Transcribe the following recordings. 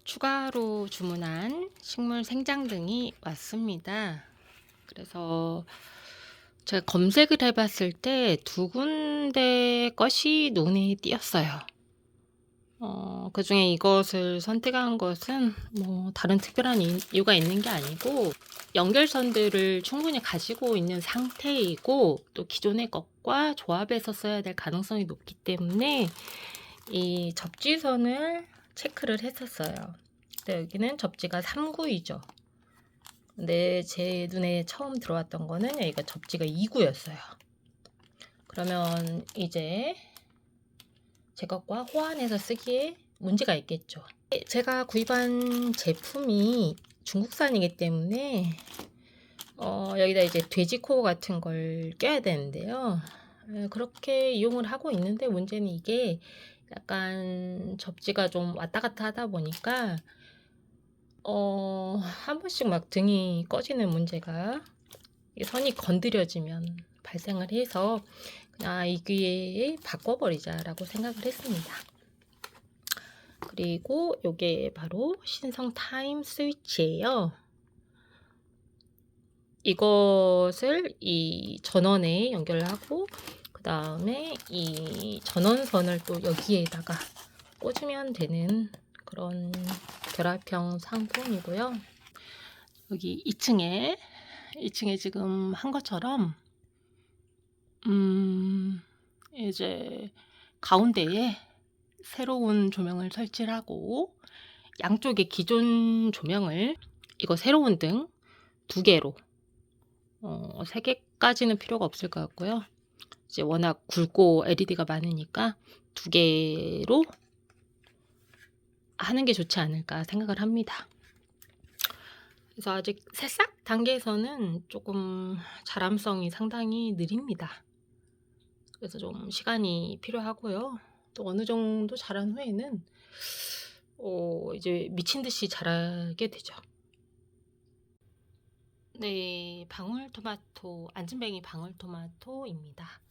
추가로 주문한 식물 생장등이 왔습니다. 그래서 제가 검색을 해봤을 때 두 군데 것이 눈에 띄었어요. 그중에 이것을 선택한 것은 뭐 다른 특별한 이유가 있는 게 아니고, 연결선들을 충분히 가지고 있는 상태이고 또 기존의 것과 조합해서 써야 될 가능성이 높기 때문에 이 접지선을 체크를 했었어요. 근데 여기는 접지가 3구이죠. 근데 제 눈에 처음 들어왔던 거는 여기가 접지가 2구였어요. 그러면 이제 제 것과 호환해서 쓰기에 문제가 있겠죠. 제가 구입한 제품이 중국산이기 때문에 여기다 이제 돼지코어 같은 걸 껴야 되는데요. 그렇게 이용을 하고 있는데, 문제는 이게 약간 접지가 좀 왔다 갔다 하다 보니까 한 번씩 막 등이 꺼지는 문제가, 이 선이 건드려지면 발생을 해서 그냥 이 기회에 바꿔버리자라고 생각을 했습니다. 그리고 요게 바로 신성 타임 스위치예요. 이것을 이 전원에 연결하고 그 다음에 이 전원선을 또 여기에다가 꽂으면 되는 그런 결합형 상품이고요. 여기 2층에 지금 한 것처럼 이제 가운데에 새로운 조명을 설치를 하고, 양쪽에 기존 조명을 이거 새로운 등 2개로, 3개까지는 필요가 없을 것 같고요. 이제 워낙 굵고 LED가 많으니까 2개로 하는 게 좋지 않을까 생각을 합니다. 그래서 아직 새싹 단계에서는 조금 자람성이 상당히 느립니다. 그래서 좀 시간이 필요하고요. 또 어느 정도 자란 후에는 이제 미친 듯이 자라게 되죠. 네, 방울토마토, 안진뱅이 방울토마토입니다.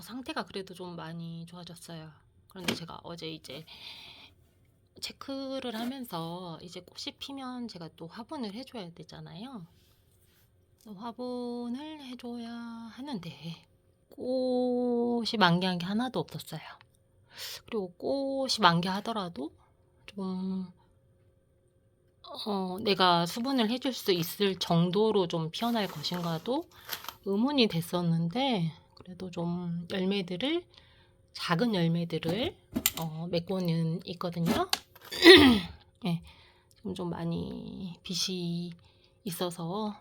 상태가 그래도 좀 많이 좋아졌어요. 그런데 제가 어제 이제 체크를 하면서, 이제 꽃이 피면 제가 또 화분을 해줘야 되잖아요. 화분을 해줘야 하는데 꽃이 만개한 게 하나도 없었어요. 그리고 꽃이 만개하더라도 좀 내가 수분을 해줄 수 있을 정도로 좀 피어날 것인가도 의문이 됐었는데, 그래도 좀 작은 열매들을 맺고는 있거든요. 네, 지금 좀 많이 빛이 있어서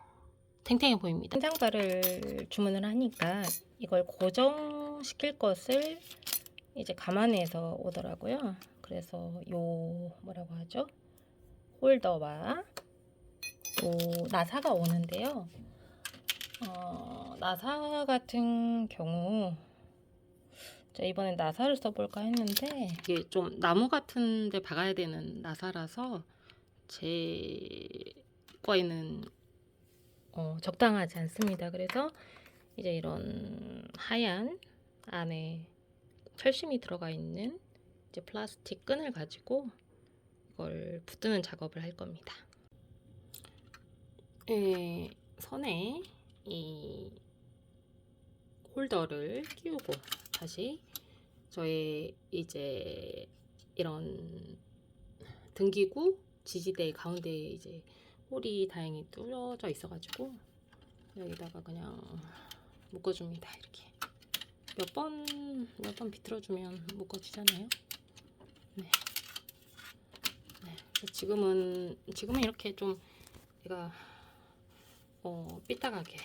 탱탱해 보입니다. 한장바를 주문을 하니까 이걸 고정시킬 것을 이제 감안해서 오더라고요. 그래서 뭐라고 하죠? 홀더와 나사가 오는데요. 나사 같은 경우 제가 이번엔 나사를 써볼까 했는데, 이게 좀 나무 같은 데 박아야 되는 나사라서 제 거에는 적당하지 않습니다. 그래서 이제 이런 하얀 안에 철심이 들어가 있는 이제 플라스틱 끈을 가지고 이걸 붙드는 작업을 할 겁니다. 선에 이 홀더를 끼우고 다시 저의 이제 이런 등기구 지지대 가운데에 이제 홀이 다행히 뚫려져 있어가지고 여기다가 그냥 묶어줍니다. 이렇게 몇 번 비틀어주면 묶어지잖아요. 네. 지금은 이렇게 좀 얘가 삐딱하게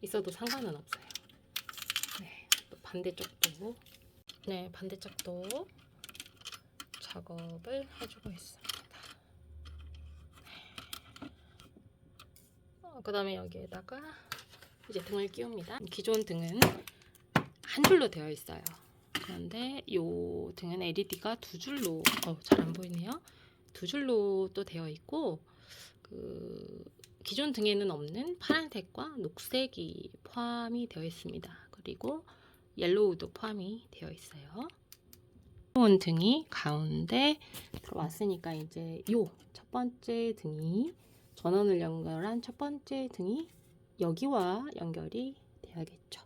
있어도 상관은 없어요. 네, 또 반대쪽도 작업을 해주고 있습니다. 그 다음에 여기에다가 이제 등을 끼웁니다. 기존 등은 한 줄로 되어 있어요. 그런데 이 등은 LED가 2줄로, 잘 안 보이네요. 2줄로 또 되어 있고, 기존 등에는 없는 파란색과 녹색이 포함이 되어 있습니다. 그리고 옐로우도 포함이 되어 있어요. 새로운 등이 가운데 들어왔으니까 이제 요 첫 번째 등이 전원을 연결한 첫 번째 등이 여기와 연결이 돼야겠죠.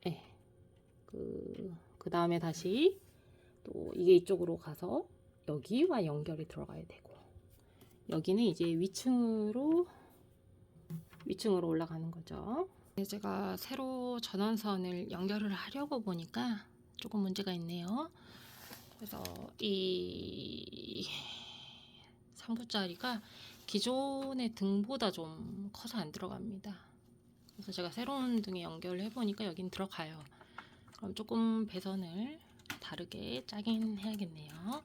네. 그 다음에 다시 또 이게 이쪽으로 가서 여기와 연결이 들어가야 되고, 여기는 이제 위층으로 올라가는 거죠. 제가 새로 전원선을 연결을 하려고 보니까 조금 문제가 있네요. 그래서 이 3부짜리가 기존의 등보다 좀 커서 안 들어갑니다. 그래서 제가 새로운 등에 연결을 해보니까 여긴 들어가요. 그럼 조금 배선을 다르게 짜긴 해야겠네요.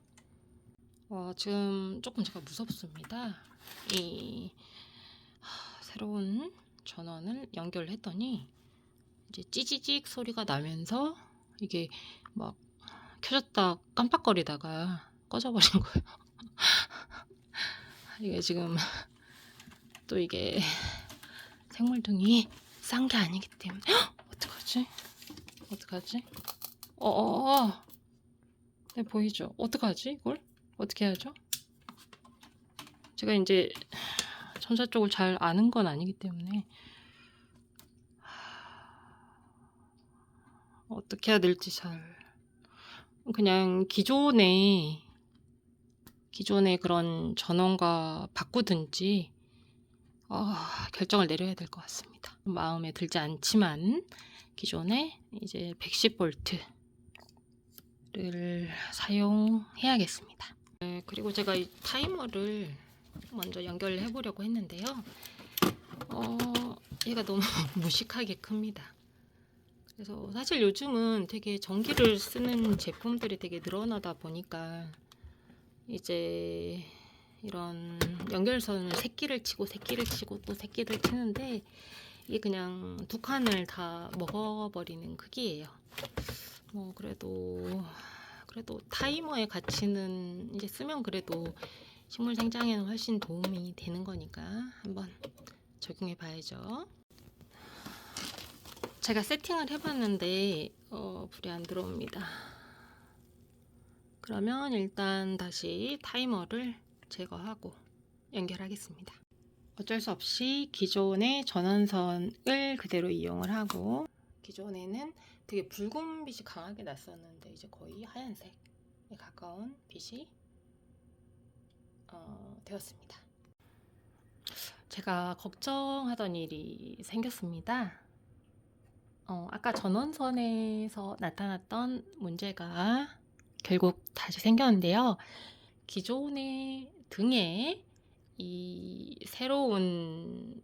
지금 조금 제가 무섭습니다. 이 새로운 전원을 연결했더니 이제 찌지직 소리가 나면서 이게 막 켜졌다 깜빡거리다가 꺼져버린 거예요. 이게 지금 또 이게 생물등이 싼 게 아니기 때문에 어떡하지? 네, 보이죠? 어떡하지? 이걸 어떻게 해야죠? 제가 이제 전자 쪽을 잘 아는 건 아니기 때문에 어떻게 해야 될지 그냥 기존의 그런 전원과 바꾸든지 결정을 내려야 될 것 같습니다. 마음에 들지 않지만 기존에 이제 110V를 사용해야겠습니다. 그리고 제가 이 타이머를 먼저 연결을 해보려고 했는데요. 얘가 너무 무식하게 큽니다. 그래서 사실 요즘은 되게 전기를 쓰는 제품들이 되게 늘어나다 보니까 이제 이런 연결선을 새끼를 치고 또 새끼를 치는데 이게 그냥 두 칸을 다 먹어버리는 크기예요. 그래도 타이머의 가치는 이제 쓰면 그래도 식물 생장에는 훨씬 도움이 되는 거니까 한번 적용해 봐야죠. 제가 세팅을 해봤는데 불이 안 들어옵니다. 그러면 일단 다시 타이머를 제거하고 연결하겠습니다. 어쩔 수 없이 기존의 전원선을 그대로 이용을 하고, 기존에는 되게 붉은 빛이 강하게 났었는데 이제 거의 하얀색에 가까운 빛이 되었습니다. 제가 걱정하던 일이 생겼습니다. 아까 전원선에서 나타났던 문제가 결국 다시 생겼는데요. 기존의 등에 이 새로운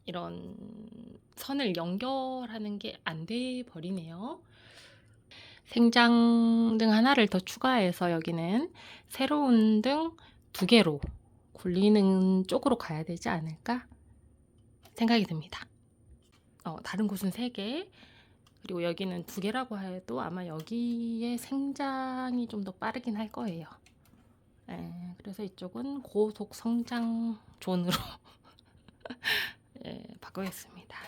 이런 선을 연결하는 게 안 돼 버리네요. 생장등 하나를 더 추가해서 여기는 새로운 등 2개로 굴리는 쪽으로 가야 되지 않을까 생각이 듭니다. 다른 곳은 3개, 그리고 여기는 2개라고 해도 아마 여기에 생장이 좀 더 빠르긴 할 거예요. 그래서 이쪽은 고속 성장 존으로 바꾸겠습니다.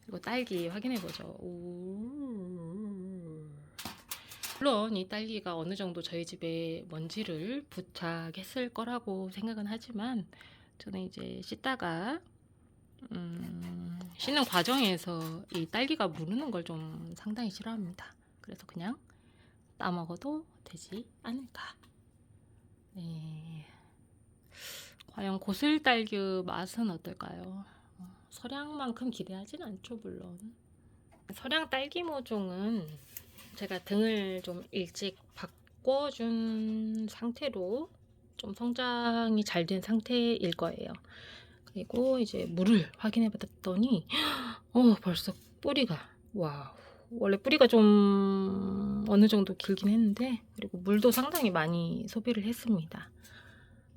그리고 딸기 확인해 보죠. 물론 이 딸기가 어느 정도 저희 집에 먼지를 부착했을 거라고 생각은 하지만 저는 이제 씻다가 씻는 과정에서 이 딸기가 무르는 걸 좀 상당히 싫어합니다. 그래서 그냥 따먹어도 되지 않을까. 과연 고슬딸기 맛은 어떨까요? 서량만큼 기대하진 않죠, 물론. 서량 딸기 모종은 제가 등을 좀 일찍 바꿔준 상태로 좀 성장이 잘 된 상태일 거예요. 그리고 이제 물을 확인해 봤더니 벌써 뿌리가, 와우, 원래 뿌리가 좀 어느 정도 길긴 했는데, 그리고 물도 상당히 많이 소비를 했습니다.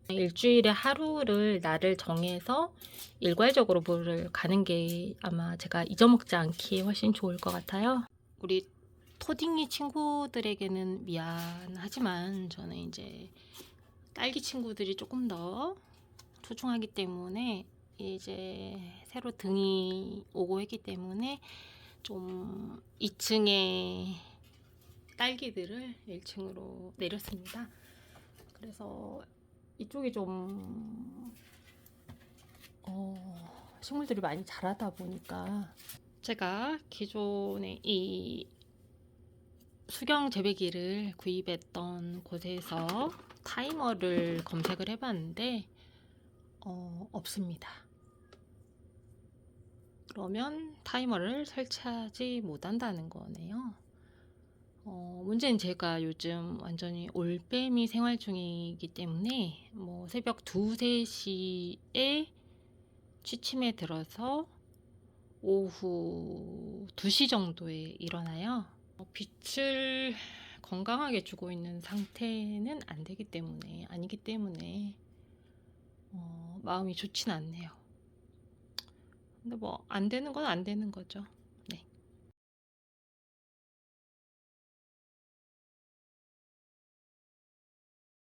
일주일에 하루를 날을 정해서 일괄적으로 물을 가는 게 아마 제가 잊어먹지 않기에 훨씬 좋을 것 같아요. 우리 토딩이 친구들에게는 미안하지만 저는 이제 딸기 친구들이 조금 더 소중하기 때문에 이제 새로 등이 오고 했기 때문에 좀 2층에 딸기들을 1층으로 내렸습니다. 그래서 이쪽이 좀 식물들이 많이 자라다 보니까 제가 기존에 이 수경 재배기를 구입했던 곳에서 타이머를 검색을 해봤는데 없습니다. 그러면 타이머를 설치하지 못한다는 거네요. 문제는 제가 요즘 완전히 올빼미 생활 중이기 때문에 뭐 새벽 2, 3시에 취침에 들어서 오후 2시 정도에 일어나요. 빛을 건강하게 주고 있는 상태는 아니기 때문에 마음이 좋진 않네요. 근데 뭐 안 되는 건 안 되는 거죠.